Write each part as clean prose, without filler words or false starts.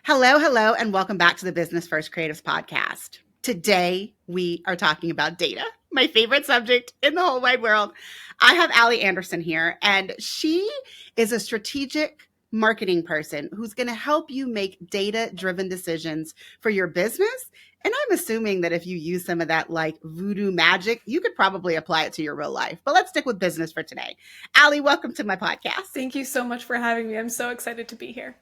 Hello, and welcome back to the Business First Creatives podcast. Today, we are talking about data, my favorite subject in the whole wide world. I have Allie Anderson here, and she is a strategic marketing person who's going to help you make data-driven decisions for your business. And I'm assuming that if you use some of that like voodoo magic, you could probably apply it to your real life. But let's stick with business for today. Allie, welcome to my podcast. Thank you so much for having me. I'm so excited to be here.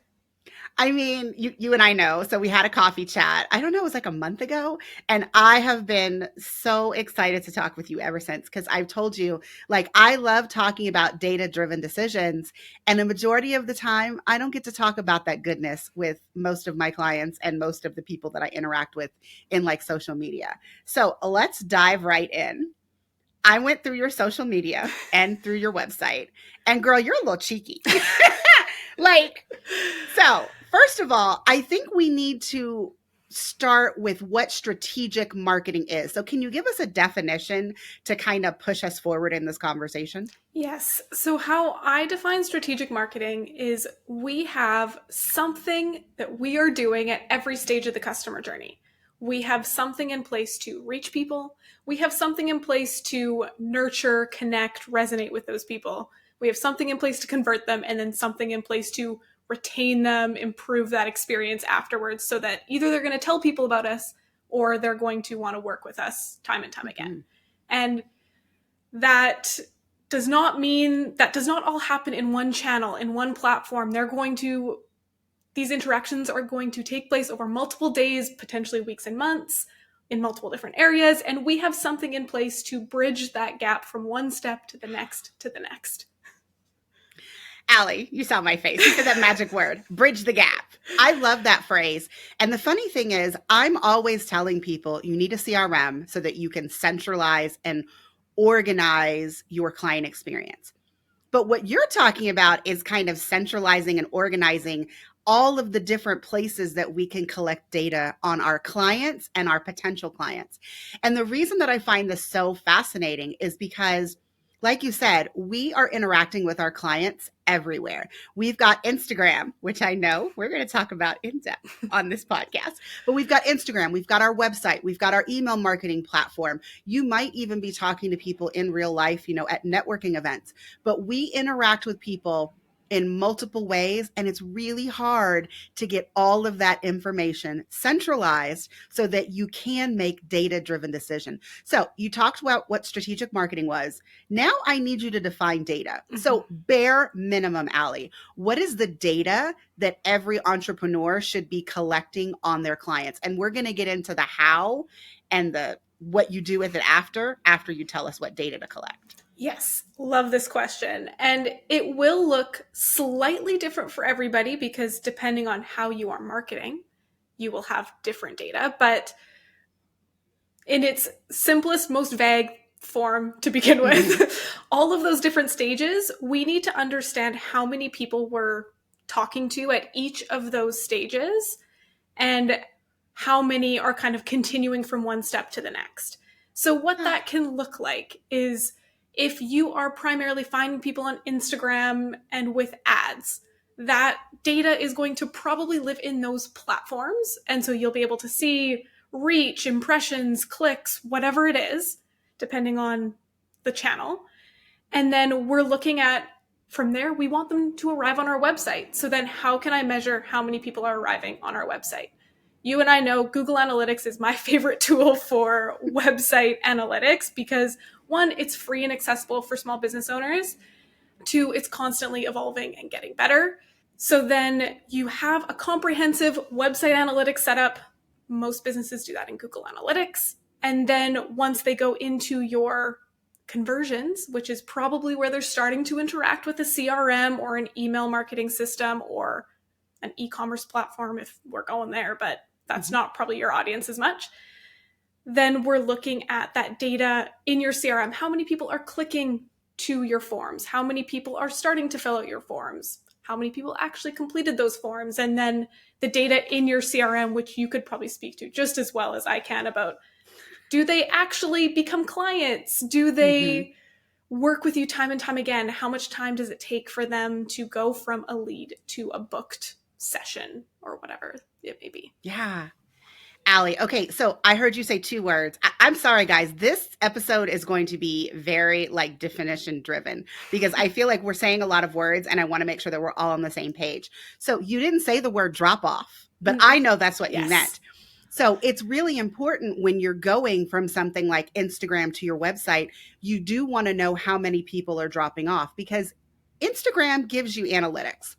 I mean, you and I know. So we had a coffee chat. I don't know, it was like a month ago. And I have been so excited to talk with you ever since because I've told you, like, I love talking about data-driven decisions. And the majority of the time, I don't get to talk about that goodness with most of my clients and most of the people that I interact with in like social media. So let's dive right in. I went through your social media and through your website. And girl, you're a little cheeky. So first of all, I think we need to start with what strategic marketing is. So can you give us a definition to kind of push us forward in this conversation? Yes. So how I define strategic marketing is we have something that we are doing at every stage of the customer journey. We have something in place to reach people. We have something in place to nurture, connect, resonate with those people. We have something in place to convert them, and then something in place to retain them, improve that experience afterwards so that either they're going to tell people about us or they're going to want to work with us time and time again. And that does not all happen in one channel, in one platform. These interactions are going to take place over multiple days, potentially weeks and months, in multiple different areas. And we have something in place to bridge that gap from one step to the next to the next. Allie, you saw my face. You said that magic word, bridge the gap. I love that phrase. And the funny thing is, I'm always telling people you need a CRM so that you can centralize and organize your client experience. But what you're talking about is kind of centralizing and organizing all of the different places that we can collect data on our clients and our potential clients. And the reason that I find this so fascinating is because, like you said, we are interacting with our clients everywhere. We've got Instagram, which I know we're going to talk about in depth on this podcast, but we've got Instagram, we've got our website, we've got our email marketing platform. You might even be talking to people in real life, at networking events, but we interact with people in multiple ways. And it's really hard to get all of that information centralized so that you can make data-driven decisions. So you talked about what strategic marketing was. Now I need you to define data. Mm-hmm. So bare minimum, Allie, what is the data that every entrepreneur should be collecting on their clients? And we're going to get into the how and the what you do with it after you tell us what data to collect. Yes, love this question. And it will look slightly different for everybody because depending on how you are marketing, you will have different data. But in its simplest, most vague form to begin with, all of those different stages, we need to understand how many people we're talking to at each of those stages and how many are kind of continuing from one step to the next. So what that can look like is if you are primarily finding people on Instagram and with ads, that data is going to probably live in those platforms. And so you'll be able to see reach, impressions, clicks, whatever it is, depending on the channel. And then we're looking at, from there, we want them to arrive on our website. So then how can I measure how many people are arriving on our website? You and I know Google Analytics is my favorite tool for website analytics because 1, it's free and accessible for small business owners. 2, it's constantly evolving and getting better. So then you have a comprehensive website analytics setup. Most businesses do that in Google Analytics. And then once they go into your conversions, which is probably where they're starting to interact with a CRM or an email marketing system or an e-commerce platform if we're going there, but that's not probably your audience as much. Then we're looking at that data in your CRM. How many people are clicking to your forms? How many people are starting to fill out your forms? How many people actually completed those forms? And then the data in your CRM, which you could probably speak to just as well as I can about, do they actually become clients? Do they work with you time and time again? How much time does it take for them to go from a lead to a booked session or whatever it may be. Yeah. Allie, okay, so I heard you say two words. I'm sorry, guys. This episode is going to be very like definition driven because I feel like we're saying a lot of words and I want to make sure that we're all on the same page. So you didn't say the word drop off, but I know that's what you meant. So it's really important when you're going from something like Instagram to your website, you do want to know how many people are dropping off because Instagram gives you analytics.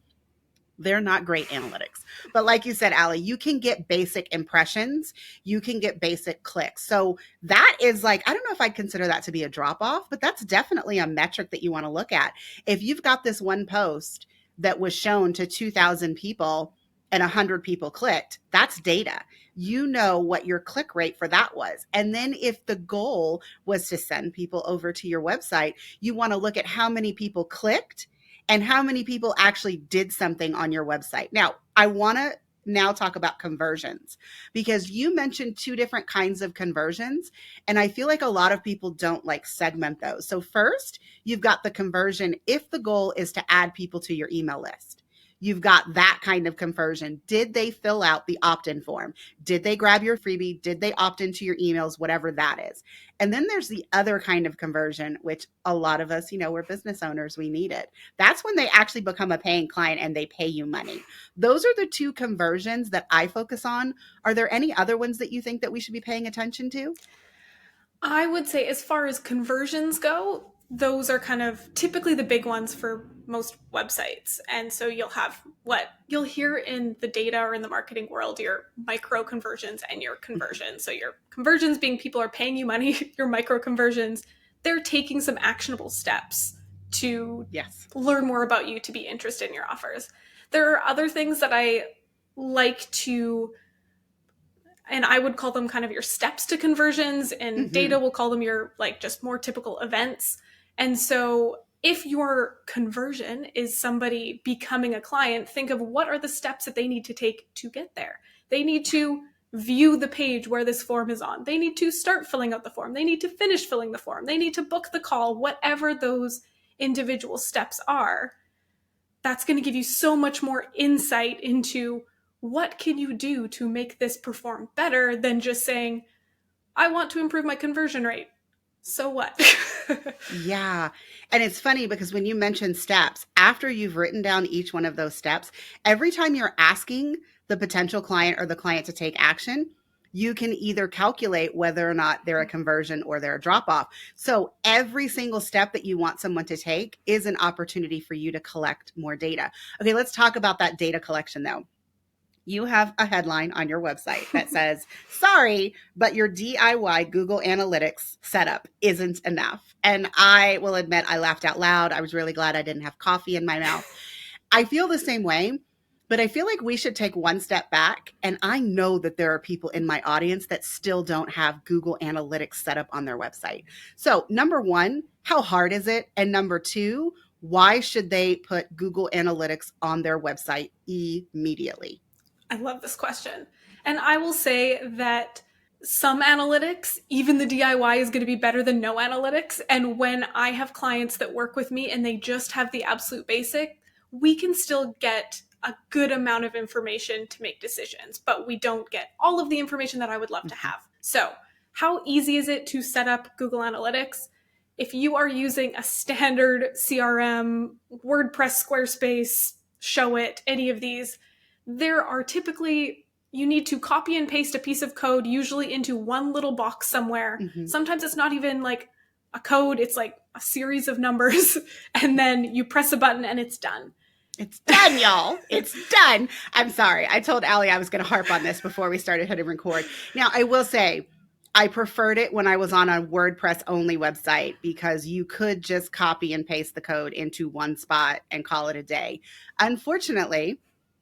They're not great analytics. But like you said, Allie, you can get basic impressions. You can get basic clicks. So that is like, I don't know if I'd consider that to be a drop off, but that's definitely a metric that you want to look at. If you've got this one post that was shown to 2,000 people and 100 people clicked, that's data. You know what your click rate for that was. And then if the goal was to send people over to your website, you want to look at how many people clicked and how many people actually did something on your website. Now, I want to now talk about conversions because you mentioned two different kinds of conversions. And I feel like a lot of people don't like segment those. So first, you've got the conversion if the goal is to add people to your email list. You've got that kind of conversion. Did they fill out the opt-in form? Did they grab your freebie? Did they opt into your emails? Whatever that is. And then there's the other kind of conversion, which a lot of us, we're business owners, we need it. That's when they actually become a paying client and they pay you money. Those are the two conversions that I focus on. Are there any other ones that you think that we should be paying attention to? I would say as far as conversions go, those are kind of typically the big ones for most websites. And so you'll have what you'll hear in the data or in the marketing world, your micro conversions and your conversions. So your conversions being people are paying you money, your micro conversions, they're taking some actionable steps to learn more about you, to be interested in your offers. There are other things that I like to, and I would call them kind of your steps to conversions, and data will call them your like just more typical events. And so if your conversion is somebody becoming a client, think of what are the steps that they need to take to get there. They need to view the page where this form is on. They need to start filling out the form. They need to finish filling the form. They need to book the call, whatever those individual steps are. That's going to give you so much more insight into what can you do to make this perform better than just saying, I want to improve my conversion rate. So what? Yeah. And it's funny because when you mention steps, after you've written down each one of those steps, every time you're asking the potential client or the client to take action, you can either calculate whether or not they're a conversion or they're a drop off. So every single step that you want someone to take is an opportunity for you to collect more data. Okay, let's talk about that data collection though. You have a headline on your website that says, sorry, but your DIY Google Analytics setup isn't enough. And I will admit, I laughed out loud. I was really glad I didn't have coffee in my mouth. I feel the same way, but I feel like we should take one step back. And I know that there are people in my audience that still don't have Google Analytics set up on their website. So number one, how hard is it? And number two, why should they put Google Analytics on their website immediately? I love this question. And I will say that some analytics, even the DIY, is going to be better than no analytics. And when I have clients that work with me and they just have the absolute basic, we can still get a good amount of information to make decisions, but we don't get all of the information that I would love to have. So how easy is it to set up Google Analytics? If you are using a standard CRM, WordPress, Squarespace, ShowIt, any of these, there are typically, you need to copy and paste a piece of code, usually into one little box somewhere. Sometimes it's not even like a code, it's like a series of numbers, and then you press a button and it's done. It's done, y'all. It's done. I'm sorry. I told Allie I was going to harp on this before we started hitting record. Now, I will say, I preferred it when I was on a WordPress only website because you could just copy and paste the code into one spot and call it a day. Unfortunately,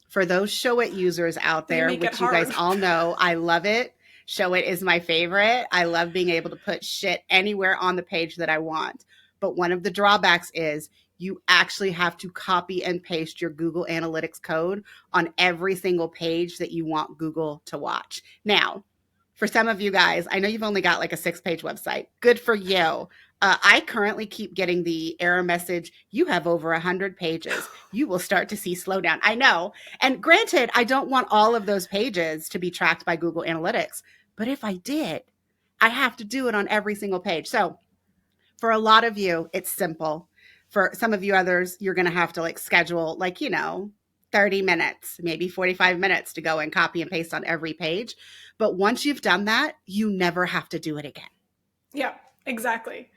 for those ShowIt users out there, which you guys all know, I love it. ShowIt is my favorite. I love being able to put shit anywhere on the page that I want. But one of the drawbacks is you actually have to copy and paste your Google Analytics code on every single page that you want Google to watch. Now, for some of you guys, I know you've only got like a 6-page website. Good for you. I currently keep getting the error message, you have over 100 pages. You will start to see slowdown. I know. And granted, I don't want all of those pages to be tracked by Google Analytics. But if I did, I have to do it on every single page. So for a lot of you, it's simple. For some of you others, you're going to have to like schedule, like, 30 minutes, maybe 45 minutes to go and copy and paste on every page. But once you've done that, you never have to do it again. Yeah, exactly.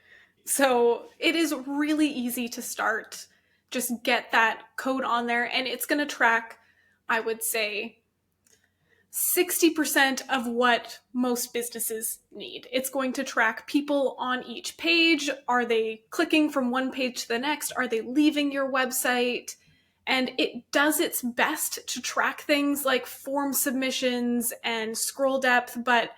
So it is really easy to start. Just get that code on there, and it's going to track, I would say, 60% of what most businesses need. It's going to track people on each page. Are they clicking from one page to the next? Are they leaving your website? And it does its best to track things like form submissions and scroll depth, but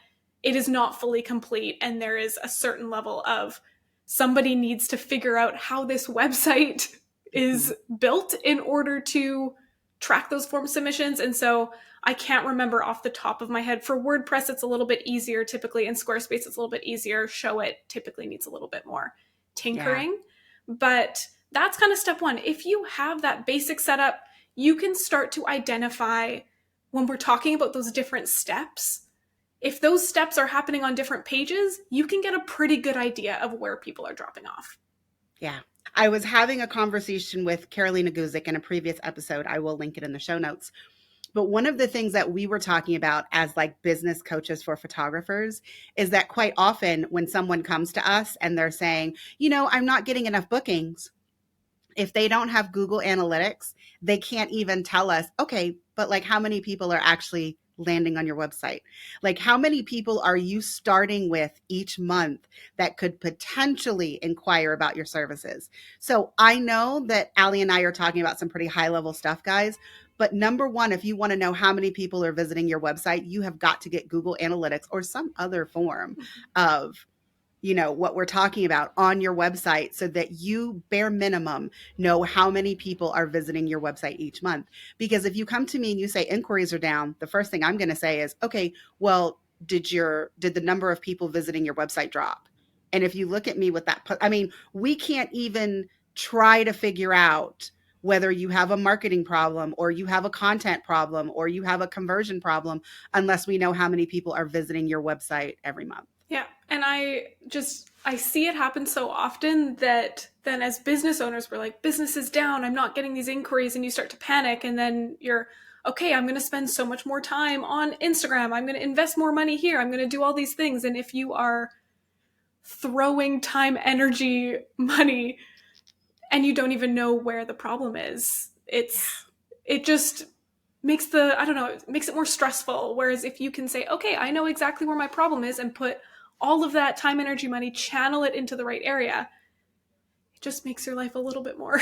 it is not fully complete. And there is a certain level of somebody needs to figure out how this website is built in order to track those form submissions. And so I can't remember off the top of my head. For WordPress, it's a little bit easier typically. In Squarespace, it's a little bit easier. ShowIt typically needs a little bit more tinkering. Yeah. But that's kind of step one. If you have that basic setup, you can start to identify when we're talking about those different steps. If those steps are happening on different pages, you can get a pretty good idea of where people are dropping off. Yeah. I was having a conversation with Carolina Guzik in a previous episode. I will link it in the show notes. But one of the things that we were talking about as like business coaches for photographers is that quite often when someone comes to us and they're saying, I'm not getting enough bookings, if they don't have Google Analytics, they can't even tell us, okay, but like how many people are actually landing on your website? Like how many people are you starting with each month that could potentially inquire about your services? So I know that Allie and I are talking about some pretty high level stuff, guys. But number one, if you want to know how many people are visiting your website, you have got to get Google Analytics or some other form of what we're talking about on your website so that you bare minimum know how many people are visiting your website each month. Because if you come to me and you say inquiries are down, the first thing I'm going to say is, okay, well, did the number of people visiting your website drop? And if you look at me with that, we can't even try to figure out whether you have a marketing problem or you have a content problem or you have a conversion problem unless we know how many people are visiting your website every month. Yeah. And I see it happen so often that then as business owners, we're like, business is down. I'm not getting these inquiries. And you start to panic. And then you're, okay, I'm going to spend so much more time on Instagram. I'm going to invest more money here. I'm going to do all these things. And if you are throwing time, energy, money, and you don't even know where the problem is, it just makes it makes it more stressful. Whereas if you can say, okay, I know exactly where my problem is and put all of that time, energy, money, channel it into the right area, it just makes your life a little bit more.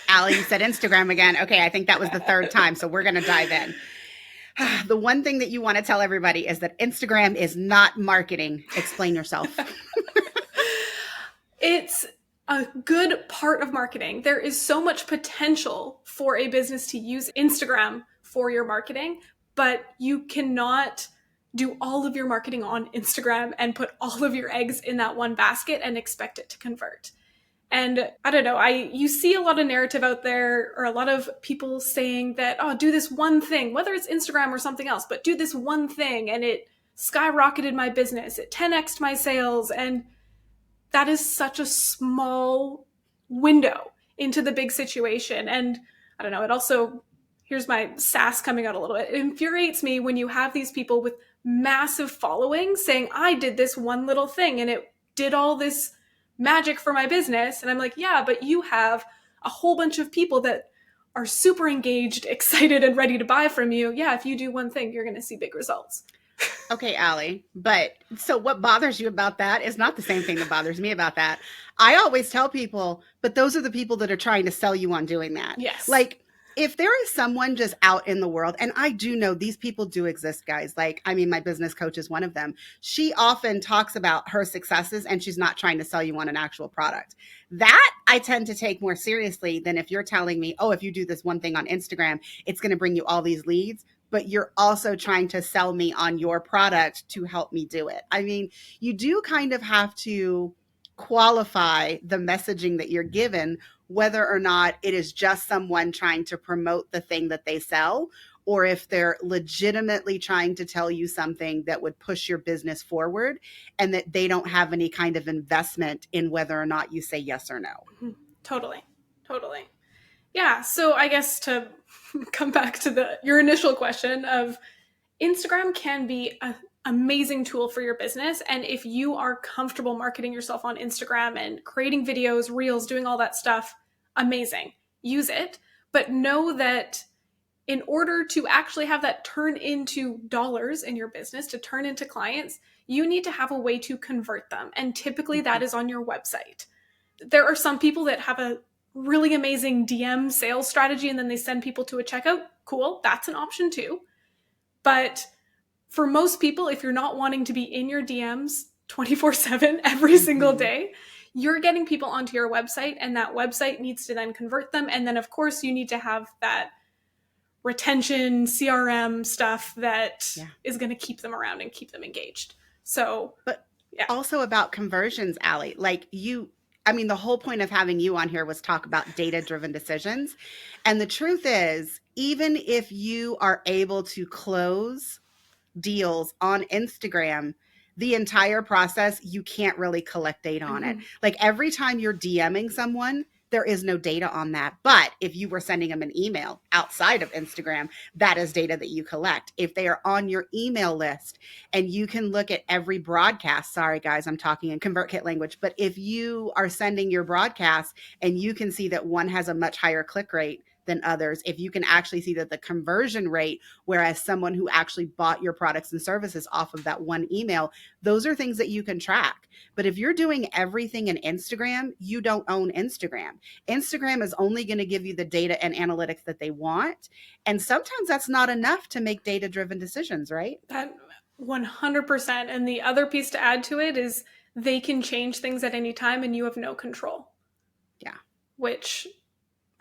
Allie, you said Instagram again. Okay, I think that was the third time, so we're going to dive in. The one thing that you want to tell everybody is that Instagram is not marketing. Explain yourself. It's a good part of marketing. There is so much potential for a business to use Instagram for your marketing, but you cannot do all of your marketing on Instagram and put all of your eggs in that one basket and expect it to convert. And I don't know, you see a lot of narrative out there, or a lot of people saying that, oh, do this one thing, whether it's Instagram or something else, but do this one thing and it skyrocketed my business, it 10x'd my sales. And that is such a small window into the big situation. And I don't know, it also, here's my sass coming out a little bit. It infuriates me when you have these people with massive followings saying, I did this one little thing and it did all this magic for my business. And I'm like, yeah, but you have a whole bunch of people that are super engaged, excited, and ready to buy from you. Yeah, if you do one thing, you're going to see big results. Okay, Allie, but so what bothers you about that is not the same thing that bothers me about that. I always tell people, but those are the people that are trying to sell you on doing that. Yes. Like, if there is someone just out in the world, and I do know these people do exist, guys. Like, my business coach is one of them. She often talks about her successes and she's not trying to sell you on an actual product. That I tend to take more seriously than if you're telling me, oh, if you do this one thing on Instagram, it's going to bring you all these leads. but you're also trying to sell me on your product to help me do it. I mean, you do kind of have to qualify the messaging that you're given, whether or not it is just someone trying to promote the thing that they sell, or if they're legitimately trying to tell you something that would push your business forward and that they don't have any kind of investment in whether or not you say yes or no. Totally. Yeah. So I guess to come back to your initial question of Instagram can be an amazing tool for your business. And if you are comfortable marketing yourself on Instagram and creating videos, reels, doing all that stuff, amazing. Use it. But know that in order to actually have that turn into dollars in your business, to turn into clients, you need to have a way to convert them. And typically that is on your website. There are some people that have a really amazing DM sales strategy and then they send people to a checkout. Cool. That's an option too. But for most people, if you're not wanting to be in your DMs 24/7 every single day, you're getting people onto your website, and that website needs to then convert them. And then, of course, you need to have that retention CRM stuff that is going to keep them around and keep them engaged. So, but also about conversions, Allie, like I mean, the whole point of having you on here was talk about data-driven decisions. And the truth is, even if you are able to close deals on Instagram, the entire process, you can't really collect data on it. Like every time you're DMing someone, there is no data on that. But if you were sending them an email outside of Instagram, that is data that you collect. If they are on your email list and you can look at every broadcast, sorry guys, I'm talking in ConvertKit language, but if you are sending your broadcast and you can see that one has a much higher click rate than others, if you can actually see that the conversion rate, whereas someone who actually bought your products and services off of that one email, those are things that you can track. But if you're doing everything in Instagram, you don't own Instagram. Instagram is only going to give you the data and analytics that they want. And sometimes that's not enough to make data-driven decisions, right? That 100%. And the other piece to add to it is they can change things at any time and you have no control. Yeah. Which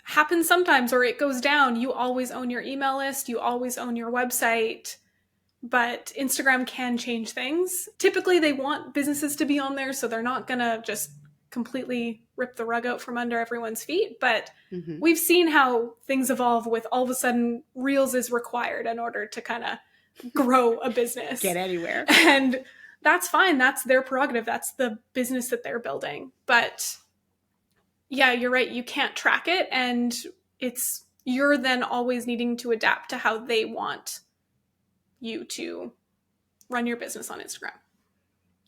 happens sometimes, or it goes down. You always own your email list. You always own your website. But Instagram can change things. Typically, they want businesses to be on there, so they're not going to just completely rip the rug out from under everyone's feet. But we've seen how things evolve with all of a sudden Reels is required in order to kind of grow a business. Get anywhere. And that's fine. That's their prerogative. That's the business that they're building. But yeah, you're right. You can't track it. And you're then always needing to adapt to how they want you to run your business on Instagram.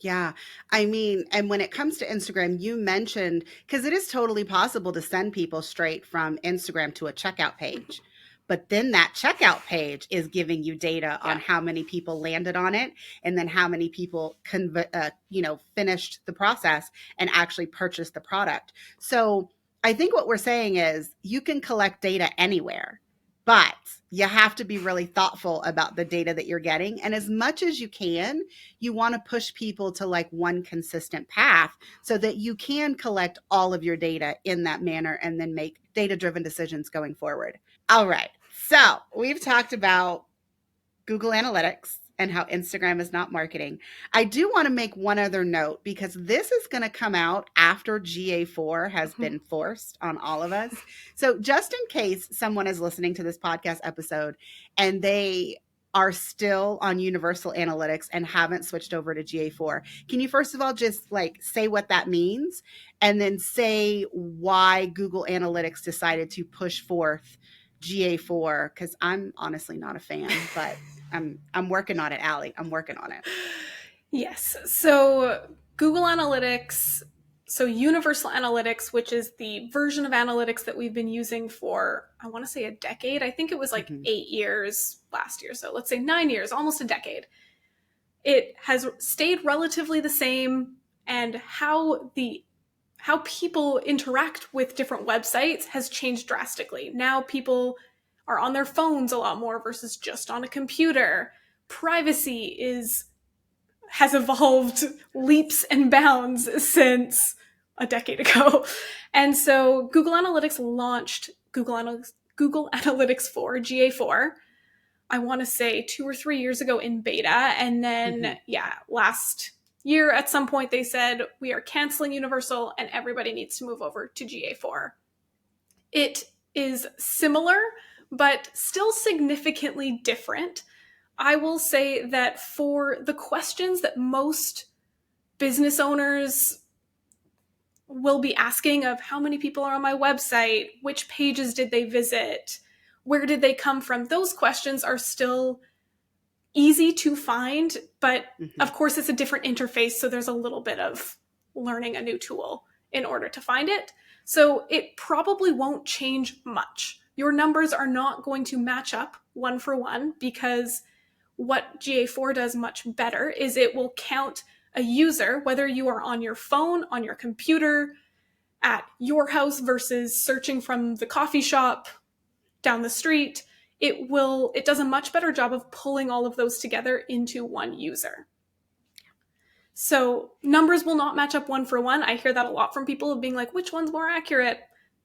Yeah. I mean, and when it comes to Instagram, you mentioned, because it is totally possible to send people straight from Instagram to a checkout page. But then that checkout page is giving you data on how many people landed on it and then how many people finished the process and actually purchased the product. So I think what we're saying is you can collect data anywhere, but you have to be really thoughtful about the data that you're getting. And as much as you can, you want to push people to like one consistent path so that you can collect all of your data in that manner and then make data-driven decisions going forward. All right. So we've talked about Google Analytics and how Instagram is not marketing. I do want to make one other note because this is going to come out after GA4 has been forced on all of us. So just in case someone is listening to this podcast episode and they are still on Universal Analytics and haven't switched over to GA4, can you first of all just like say what that means and then say why Google Analytics decided to push forth GA4? Because I'm honestly not a fan, but I'm working on it, Allie. I'm working on it. Yes. So Google Analytics, so Universal Analytics, which is the version of analytics that we've been using for, I want to say a decade. I think it was like 8 years last year. So let's say 9 years, almost a decade. It has stayed relatively the same, and how people interact with different websites has changed drastically. Now people are on their phones a lot more versus just on a computer. Privacy has evolved leaps and bounds since a decade ago. And so Google Analytics launched Google Analytics 4, GA4, I want to say 2 or 3 years ago in beta. And then, last year at some point they said, we are canceling Universal and everybody needs to move over to GA4. It is similar, but still significantly different. I will say that for the questions that most business owners will be asking of how many people are on my website, which pages did they visit, where did they come from, those questions are still easy to find, but of course it's a different interface, so there's a little bit of learning a new tool in order to find it. So it probably won't change much. Your numbers are not going to match up one for one, because what GA4 does much better is it will count a user, whether you are on your phone, on your computer, at your house versus searching from the coffee shop down the street. It does a much better job of pulling all of those together into one user. So numbers will not match up one for one. I hear that a lot from people of being like, which one's more accurate?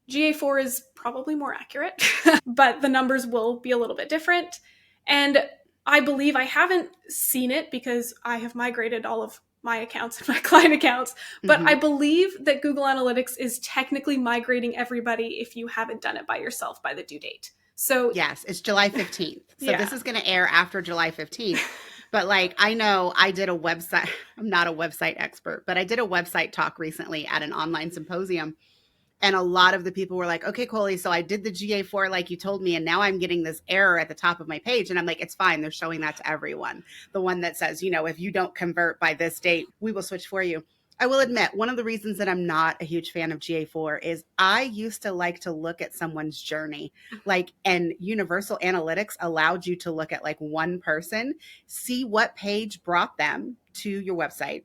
GA4 is probably more accurate, but the numbers will be a little bit different. And I believe, I haven't seen it because I have migrated all of my accounts and my client accounts, but I believe that Google Analytics is technically migrating everybody if you haven't done it by yourself by the due date. So yes, it's July 15th. So this is going to air after July 15th. But like, I know I did a website, I'm not a website expert, but I did a website talk recently at an online symposium. And a lot of the people were like, okay, Colie, so I did the GA4 like you told me, and now I'm getting this error at the top of my page. And I'm like, it's fine. They're showing that to everyone. The one that says, if you don't convert by this date, we will switch for you. I will admit, one of the reasons that I'm not a huge fan of GA4 is I used to like to look at someone's journey, and Universal Analytics allowed you to look at like one person, see what page brought them to your website.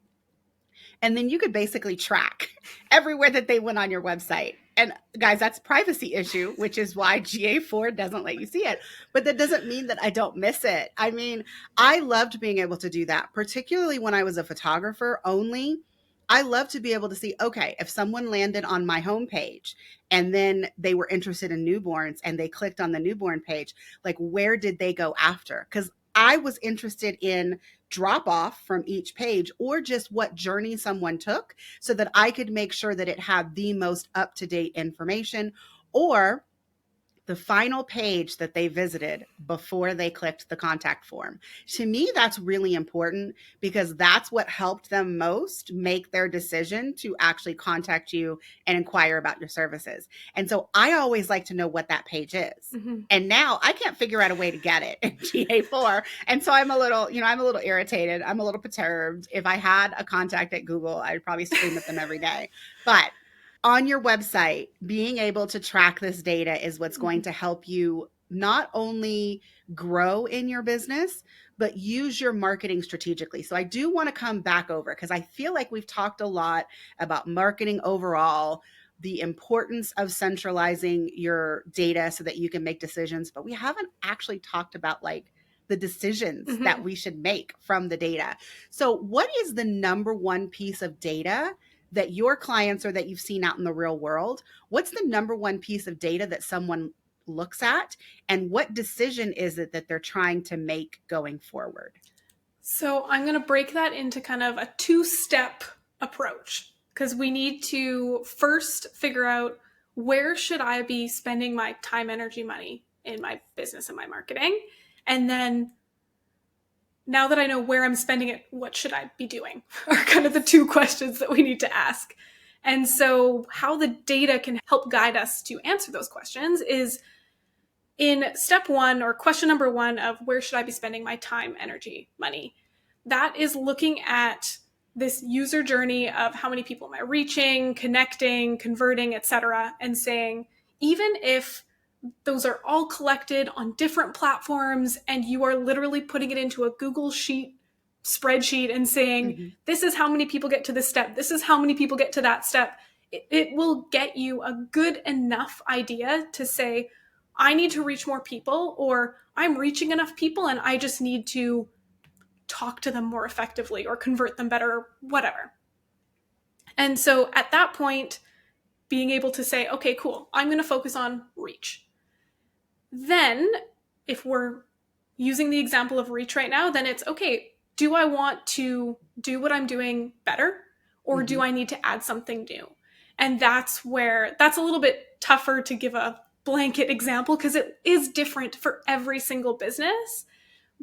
And then you could basically track everywhere that they went on your website. And guys, that's a privacy issue, which is why GA4 doesn't let you see it. But that doesn't mean that I don't miss it. I mean, I loved being able to do that, particularly when I was a photographer only. I love to be able to see, okay, if someone landed on my homepage and then they were interested in newborns and they clicked on the newborn page, like where did they go after? Because I was interested in drop off from each page or just what journey someone took so that I could make sure that it had the most up-to-date information or the final page that they visited before they clicked the contact form. To me, that's really important because that's what helped them most make their decision to actually contact you and inquire about your services. And so I always like to know what that page is. And now I can't figure out a way to get it in GA4. And so I'm a little irritated. I'm a little perturbed. If I had a contact at Google, I'd probably scream at them every day. But on your website, being able to track this data is what's going to help you not only grow in your business, but use your marketing strategically. So I do want to come back over because I feel like we've talked a lot about marketing overall, the importance of centralizing your data so that you can make decisions, but we haven't actually talked about like the decisions that we should make from the data. So what is the number one piece of data that your clients or that you've seen out in the real world? What's the number one piece of data that someone looks at, and what decision is it that they're trying to make going forward? So I'm going to break that into kind of a two-step approach because we need to first figure out where should I be spending my time, energy, money in my business and my marketing. And then now that I know where I'm spending it, what should I be doing are kind of the two questions that we need to ask. And so how the data can help guide us to answer those questions is in step one or question number one of where should I be spending my time, energy, money. That is looking at this user journey of how many people am I reaching, connecting, converting, etc., and saying, even if those are all collected on different platforms and you are literally putting it into a Google Sheet spreadsheet and saying, this is how many people get to this step, this is how many people get to that step, it will get you a good enough idea to say, I need to reach more people, or I'm reaching enough people and I just need to talk to them more effectively or convert them better, or whatever. And so at that point, being able to say, okay, cool, I'm going to focus on reach. Then, if we're using the example of reach right now, then it's okay, do I want to do what I'm doing better, or do I need to add something new? And that's a little bit tougher to give a blanket example because it is different for every single business.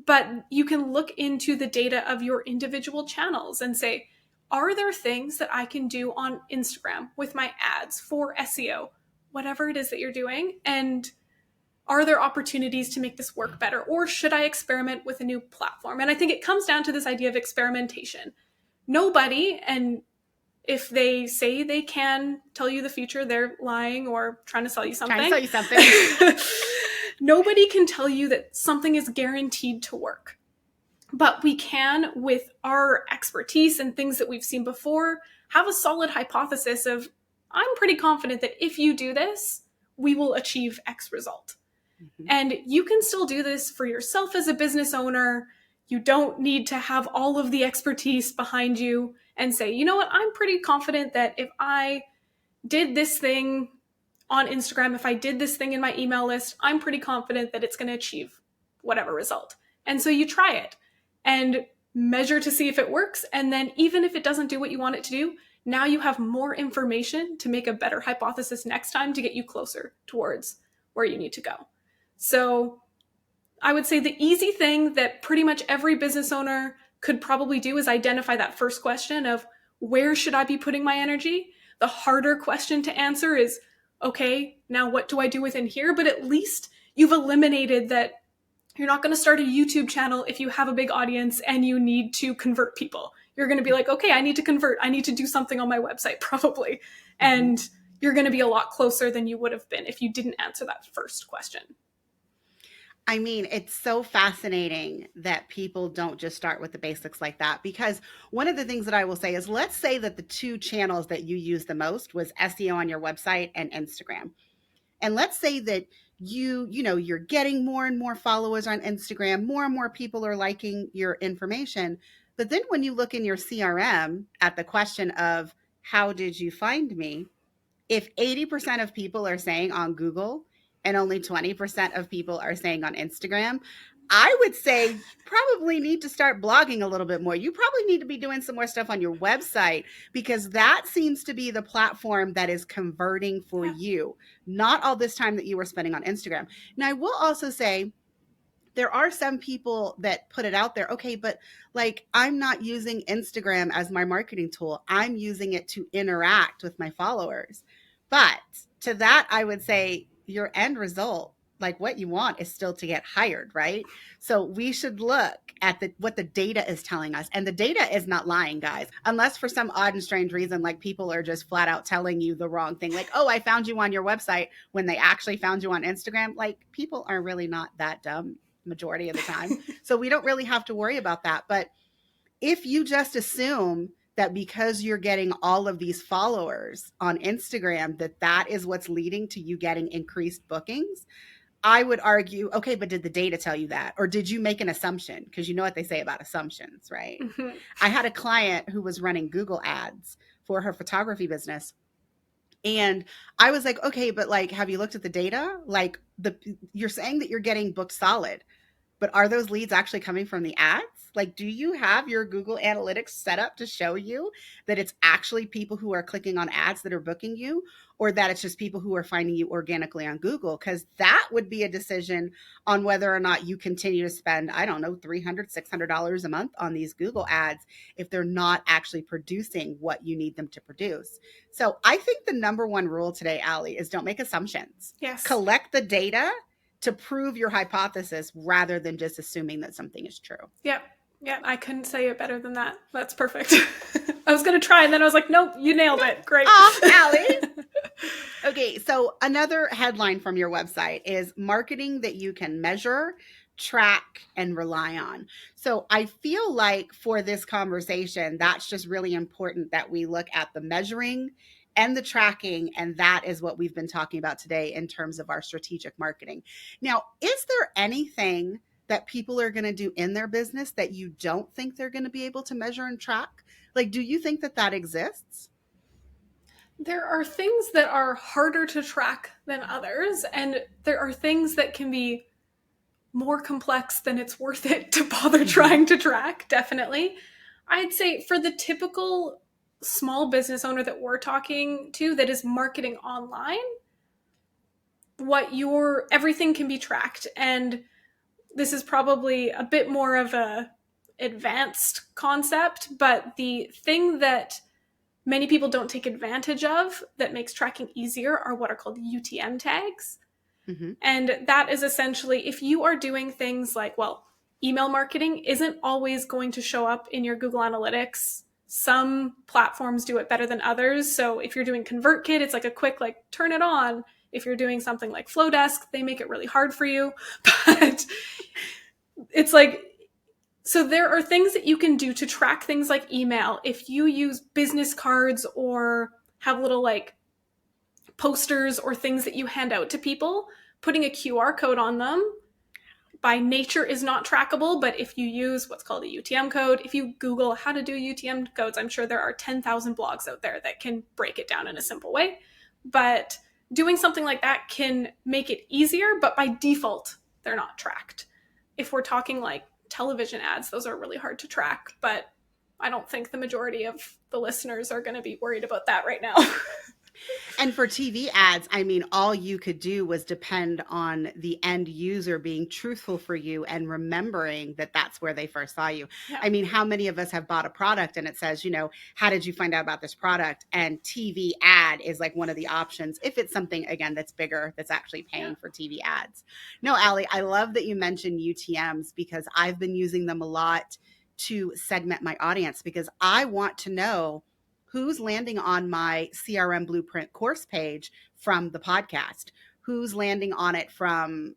But you can look into the data of your individual channels and say, are there things that I can do on Instagram with my ads for SEO, whatever it is that you're doing? And are there opportunities to make this work better? Or should I experiment with a new platform? And I think it comes down to this idea of experimentation. Nobody, and if they say they can tell you the future, they're lying or trying to sell you something. Nobody can tell you that something is guaranteed to work. But we can, with our expertise and things that we've seen before, have a solid hypothesis of, I'm pretty confident that if you do this, we will achieve X result. And you can still do this for yourself as a business owner. You don't need to have all of the expertise behind you and say, you know what, I'm pretty confident that if I did this thing on Instagram, if I did this thing in my email list, I'm pretty confident that it's going to achieve whatever result. And so you try it and measure to see if it works. And then even if it doesn't do what you want it to do, now you have more information to make a better hypothesis next time to get you closer towards where you need to go. So I would say the easy thing that pretty much every business owner could probably do is identify that first question of, where should I be putting my energy? The harder question to answer is, okay, now what do I do within here? But at least you've eliminated that. You're not going to start a YouTube channel if you have a big audience and you need to convert people. You're going to be like, okay, I need to convert. I need to do something on my website probably. And you're going to be a lot closer than you would have been if you didn't answer that first question. I mean, it's so fascinating that people don't just start with the basics like that, because one of the things that I will say is, let's say that the two channels that you use the most was SEO on your website and Instagram. And let's say that you're getting more and more followers on Instagram, more and more people are liking your information. But then when you look in your CRM at the question of, how did you find me? If 80% of people are saying on Google and only 20% of people are saying on Instagram, I would say you probably need to start blogging a little bit more. You probably need to be doing some more stuff on your website, because that seems to be the platform that is converting for you, not all this time that you were spending on Instagram. Now, I will also say, there are some people that put it out there, okay, but like, I'm not using Instagram as my marketing tool. I'm using it to interact with my followers. But to that, I would say your end result, like what you want, is still to get hired, right? So we should look at what the data is telling us. And the data is not lying, guys, unless for some odd and strange reason, like people are just flat out telling you the wrong thing. Like, oh, I found you on your website, when they actually found you on Instagram. Like, people are really not that dumb majority of the time. So we don't really have to worry about that. But if you just assume that because you're getting all of these followers on Instagram, that is what's leading to you getting increased bookings, I would argue, okay, but did the data tell you that? Or did you make an assumption? Because you know what they say about assumptions, right? I had a client who was running Google ads for her photography business. And I was like, okay, but like, have you looked at the data? Like, you're saying that you're getting booked solid, but are those leads actually coming from the ads? Like, do you have your Google Analytics set up to show you that it's actually people who are clicking on ads that are booking you, or that it's just people who are finding you organically on Google? Because that would be a decision on whether or not you continue to spend, I don't know, $300, $600 a month on these Google ads if they're not actually producing what you need them to produce. So I think the number one rule today, Allie, is don't make assumptions. Yes. Collect the data to prove your hypothesis rather than just assuming that something is true. Yep. Yeah, I couldn't say it better than that. That's perfect. I was going to try, and then I was like, nope, you nailed it. Great. Allie. Okay, so another headline from your website is marketing that you can measure, track, and rely on. So I feel like for this conversation, that's just really important that we look at the measuring and the tracking, and that is what we've been talking about today in terms of our strategic marketing. Now, is there anything that people are going to do in their business that you don't think they're going to be able to measure and track? Like, do you think that exists? There are things that are harder to track than others, and there are things that can be more complex than it's worth it to bother trying to track, definitely. I'd say for the typical small business owner that we're talking to that is marketing online, everything can be tracked. And this is probably a bit more of a advanced concept, but the thing that many people don't take advantage of that makes tracking easier are what are called UTM tags. Mm-hmm. And that is essentially if you are doing things like, well, email marketing isn't always going to show up in your Google Analytics. Some platforms do it better than others. So if you're doing ConvertKit, it's like a quick, like, turn it on. If you're doing something like Flowdesk, they make it really hard for you. But it's like, so there are things that you can do to track things like email. If you use business cards or have little like posters or things that you hand out to people, putting a QR code on them by nature is not trackable. But if you use what's called a UTM code, if you Google how to do UTM codes, I'm sure there are 10,000 blogs out there that can break it down in a simple way. But doing something like that can make it easier, but by default, they're not tracked. If we're talking like television ads, those are really hard to track, but I don't think the majority of the listeners are going to be worried about that right now. And for TV ads, I mean, all you could do was depend on the end user being truthful for you and remembering that that's where they first saw you. Yeah. I mean, how many of us have bought a product and it says, how did you find out about this product? And TV ad is like one of the options if it's something, again, that's bigger, that's actually paying for TV ads. No, Allie, I love that you mentioned UTMs because I've been using them a lot to segment my audience because I want to know who's landing on my CRM Blueprint course page from the podcast, who's landing on it from,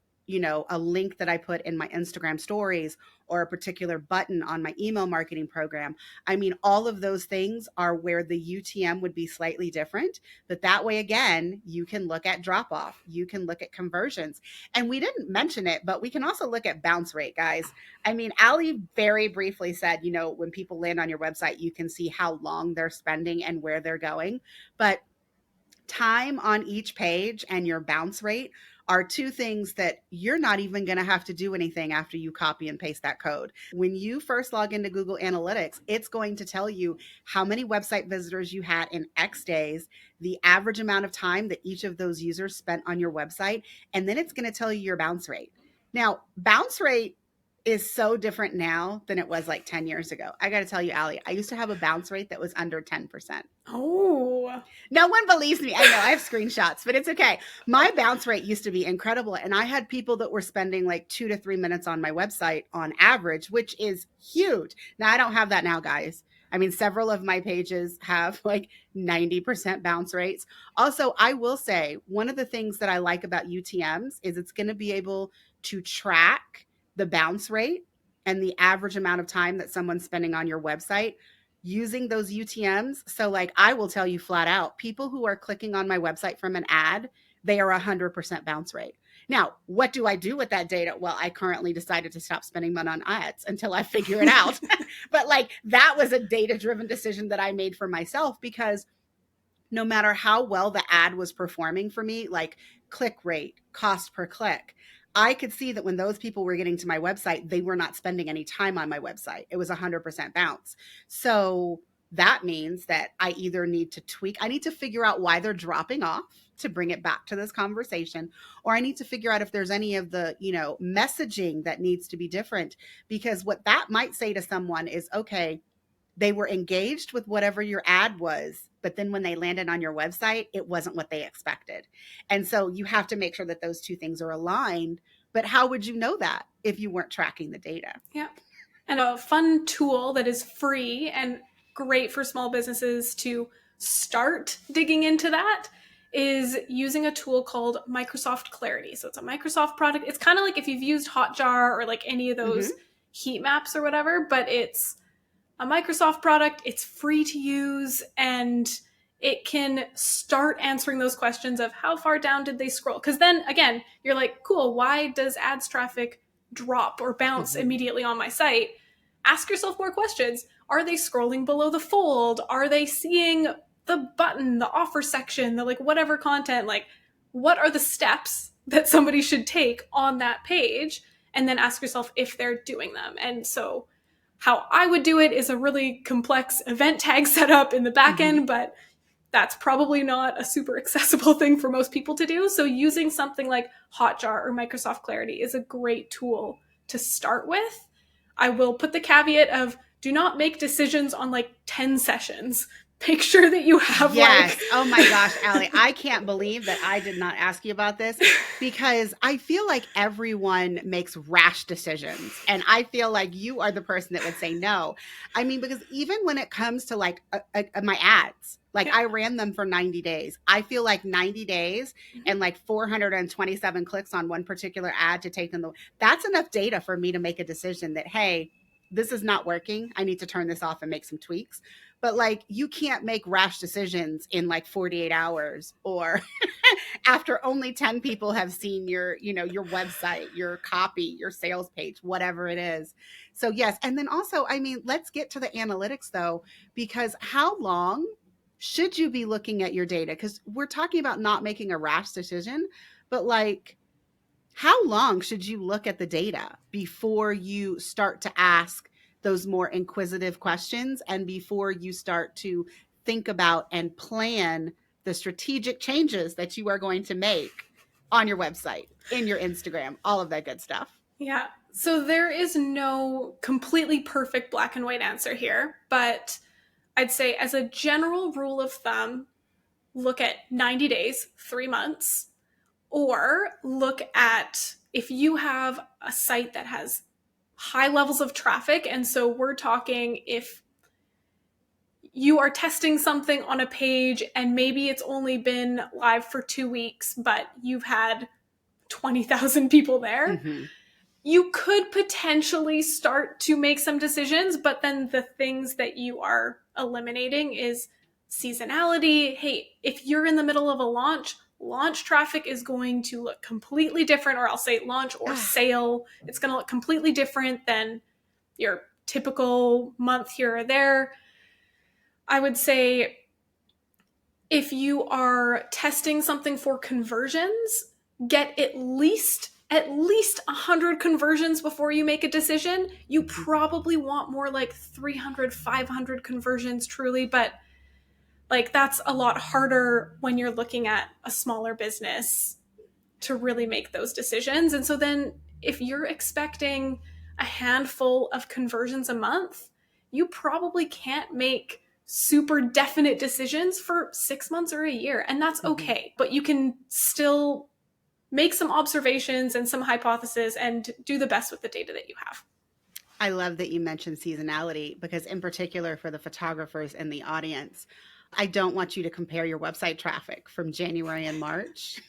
a link that I put in my Instagram stories or a particular button on my email marketing program. I mean, all of those things are where the UTM would be slightly different, but that way, again, you can look at drop off, you can look at conversions. And we didn't mention it, but we can also look at bounce rate, guys. I mean, Allie very briefly said, when people land on your website, you can see how long they're spending and where they're going. But time on each page and your bounce rate are two things that you're not even going to have to do anything after you copy and paste that code. When you first log into Google Analytics, it's going to tell you how many website visitors you had in X days, the average amount of time that each of those users spent on your website, and then it's going to tell you your bounce rate. Now, bounce rate is so different now than it was like 10 years ago. I got to tell you, Allie, I used to have a bounce rate that was under 10%. Oh. No one believes me. I know I have screenshots, but it's okay. My bounce rate used to be incredible. And I had people that were spending like 2 to 3 minutes on my website on average, which is huge. Now, I don't have that now, guys. I mean, several of my pages have like 90% bounce rates. Also, I will say one of the things that I like about UTMs is it's going to be able to track the bounce rate and the average amount of time that someone's spending on your website using those UTMs. So like I will tell you flat out, people who are clicking on my website from an ad, they are 100% bounce rate. Now, what do I do with that data? Well, I currently decided to stop spending money on ads until I figure it out. But like that was a data-driven decision that I made for myself because no matter how well the ad was performing for me, like click rate, cost per click, I could see that when those people were getting to my website, they were not spending any time on my website. It was 100% bounce. So that means that I either need to tweak, I need to figure out why they're dropping off to bring it back to this conversation, or I need to figure out if there's any of the, messaging that needs to be different. Because what that might say to someone is, okay, they were engaged with whatever your ad was, but then when they landed on your website, it wasn't what they expected. And so you have to make sure that those two things are aligned. But how would you know that if you weren't tracking the data? Yeah. And a fun tool that is free and great for small businesses to start digging into that is using a tool called Microsoft Clarity. So it's a Microsoft product. It's kind of like if you've used Hotjar or like any of those heat maps or whatever, but it's a Microsoft product. It's free to use and it can start answering those questions of how far down did they scroll? Because then again, you're like, cool, why does ads traffic drop or bounce immediately on my site? Ask yourself more questions. Are they scrolling below the fold? Are they seeing the button, the offer section, the like whatever content? Like, what are the steps that somebody should take on that page? and then ask yourself if they're doing them. And so how I would do it is a really complex event tag setup in the back end, but that's probably not a super accessible thing for most people to do. So using something like Hotjar or Microsoft Clarity is a great tool to start with. I will put the caveat of do not make decisions on like 10 sessions. Make sure that you have Oh my gosh, Allie, I can't believe that I did not ask you about this, because I feel like everyone makes rash decisions. And I feel like you are the person that would say no. I mean, because even when it comes to like my ads, like I ran them for 90 days. I feel like 90 days and like 427 clicks on one particular ad to take them. That's enough data for me to make a decision that, hey, this is not working. I need to turn this off and make some tweaks. But like, you can't make rash decisions in like 48 hours or after only 10 people have seen your, your website, your copy, your sales page, whatever it is. So yes. And then also, I mean, let's get to the analytics though, because how long should you be looking at your data? Because we're talking about not making a rash decision, but like, how long should you look at the data before you start to ask those more inquisitive questions and before you start to think about and plan the strategic changes that you are going to make on your website, in your Instagram, all of that good stuff? Yeah. So there is no completely perfect black and white answer here, but I'd say as a general rule of thumb, look at 90 days, 3 months, or look at if you have a site that has high levels of traffic. And so we're talking if you are testing something on a page and maybe it's only been live for 2 weeks, but you've had 20,000 people there. You could potentially start to make some decisions, but then the things that you are eliminating is seasonality. Hey, if you're in the middle of a launch traffic is going to look completely different, or I'll say launch or sale. It's going to look completely different than your typical month here or there. I would say if you are testing something for conversions, get at least 100 conversions before you make a decision. You probably want more like 300, 500 conversions truly, but like that's a lot harder when you're looking at a smaller business to really make those decisions. And so then if you're expecting a handful of conversions a month, you probably can't make super definite decisions for 6 months or a year. And that's okay. But you can still make some observations and some hypotheses and do the best with the data that you have. I love that you mentioned seasonality, because in particular for the photographers in the audience, I don't want you to compare your website traffic from January and March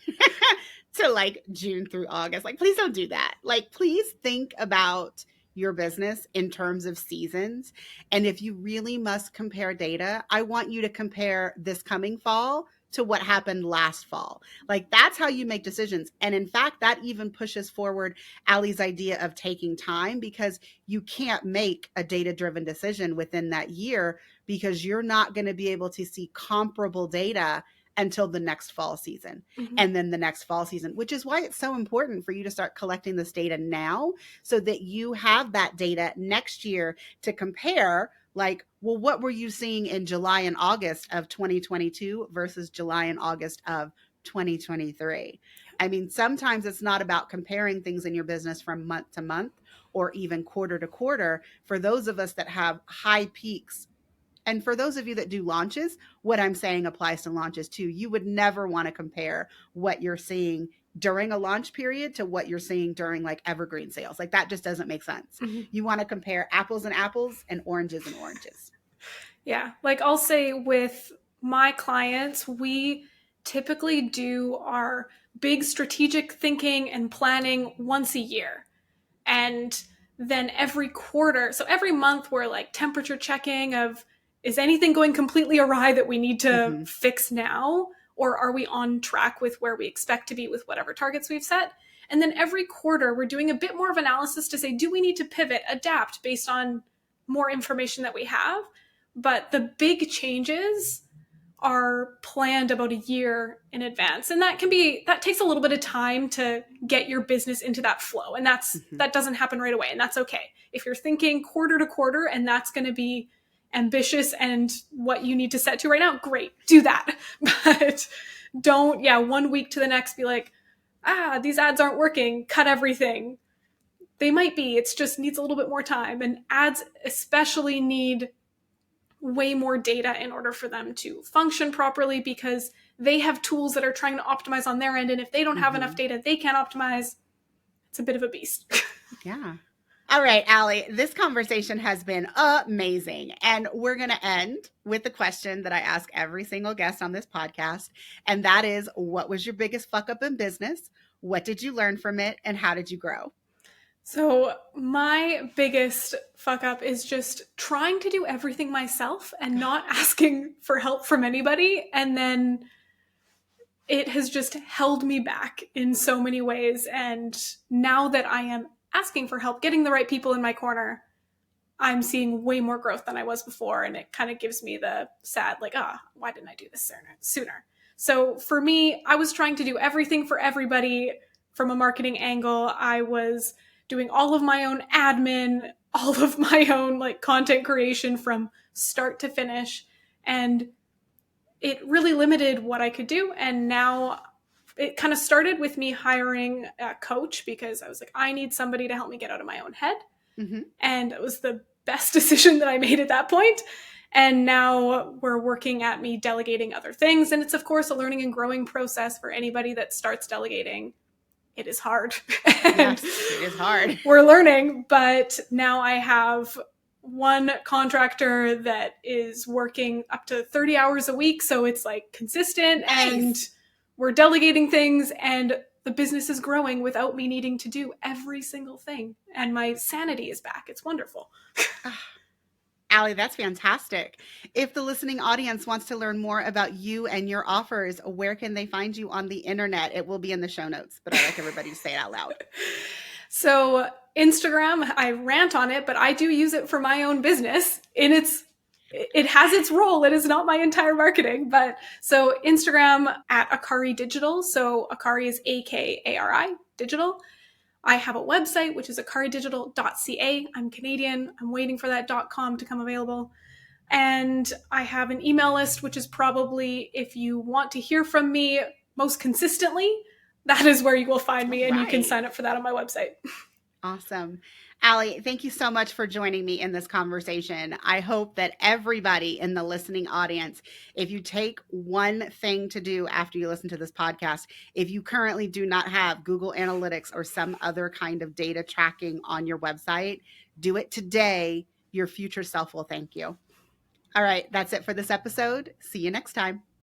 to like June through August. Like, please don't do that. Like, please think about your business in terms of seasons. And if you really must compare data, I want you to compare this coming fall to what happened last fall. Like, that's how you make decisions. And in fact, that even pushes forward Allie's idea of taking time, because you can't make a data-driven decision within that year, because you're not going to be able to see comparable data until the next fall season and then the next fall season, which is why it's so important for you to start collecting this data now so that you have that data next year to compare. Like, well, what were you seeing in July and August of 2022 versus July and August of 2023? I mean, sometimes it's not about comparing things in your business from month to month or even quarter to quarter. For those of us that have high peaks, and for those of you that do launches, what I'm saying applies to launches too. You would never want to compare what you're seeing during a launch period to what you're seeing during like evergreen sales. Like, that just doesn't make sense. You want to compare apples and apples and oranges and oranges. Yeah. Like, I'll say with my clients, we typically do our big strategic thinking and planning once a year. And then every quarter, so every month, we're like temperature checking of, is anything going completely awry that we need to fix now? Or are we on track with where we expect to be with whatever targets we've set? And then every quarter, we're doing a bit more of analysis to say, do we need to pivot, adapt based on more information that we have? But the big changes are planned about a year in advance. And that takes a little bit of time to get your business into that flow. And that doesn't happen right away. And that's okay. If you're thinking quarter to quarter and that's going to be ambitious and what you need to set to right now, great, do that. But don't, 1 week to the next be like, these ads aren't working, cut everything. They might be, it just needs a little bit more time. And ads especially need way more data in order for them to function properly, because they have tools that are trying to optimize on their end. And if they don't have enough data, they can't optimize. It's a bit of a beast. Yeah. All right, Allie, this conversation has been amazing. And we're going to end with the question that I ask every single guest on this podcast. And that is, what was your biggest fuck up in business? What did you learn from it? And how did you grow? So my biggest fuck up is just trying to do everything myself and not asking for help from anybody. And then it has just held me back in so many ways. And now that I am asking for help, getting the right people in my corner, I'm seeing way more growth than I was before. And it kind of gives me the sad, like, why didn't I do this sooner? So for me, I was trying to do everything for everybody from a marketing angle. I was doing all of my own admin, all of my own like content creation from start to finish. And it really limited what I could do. And now it kind of started with me hiring a coach, because I was like, I need somebody to help me get out of my own head. And it was the best decision that I made at that point. And now we're working at me delegating other things. And it's, of course, a learning and growing process for anybody that starts delegating. It is hard. Yes, it is hard. We're learning, but now I have one contractor that is working up to 30 hours a week. So it's like consistent. Nice. And we're delegating things, and the business is growing without me needing to do every single thing. And my sanity is back. It's wonderful. Allie, that's fantastic. If the listening audience wants to learn more about you and your offers, where can they find you on the internet? It will be in the show notes, but I like everybody to say it out loud. So Instagram, I rant on it, but I do use it for my own business. It has its role. It is not my entire marketing, but so Instagram at Akari Digital. So Akari is AKARI Digital. I have a website, which is akaridigital.ca. I'm Canadian. I'm waiting for that .com to come available. And I have an email list, which is probably, if you want to hear from me most consistently, that is where you will find me. And you can sign up for that on my website. Awesome. Allie, thank you so much for joining me in this conversation. I hope that everybody in the listening audience, if you take one thing to do after you listen to this podcast, if you currently do not have Google Analytics or some other kind of data tracking on your website, do it today. Your future self will thank you. All right, that's it for this episode. See you next time.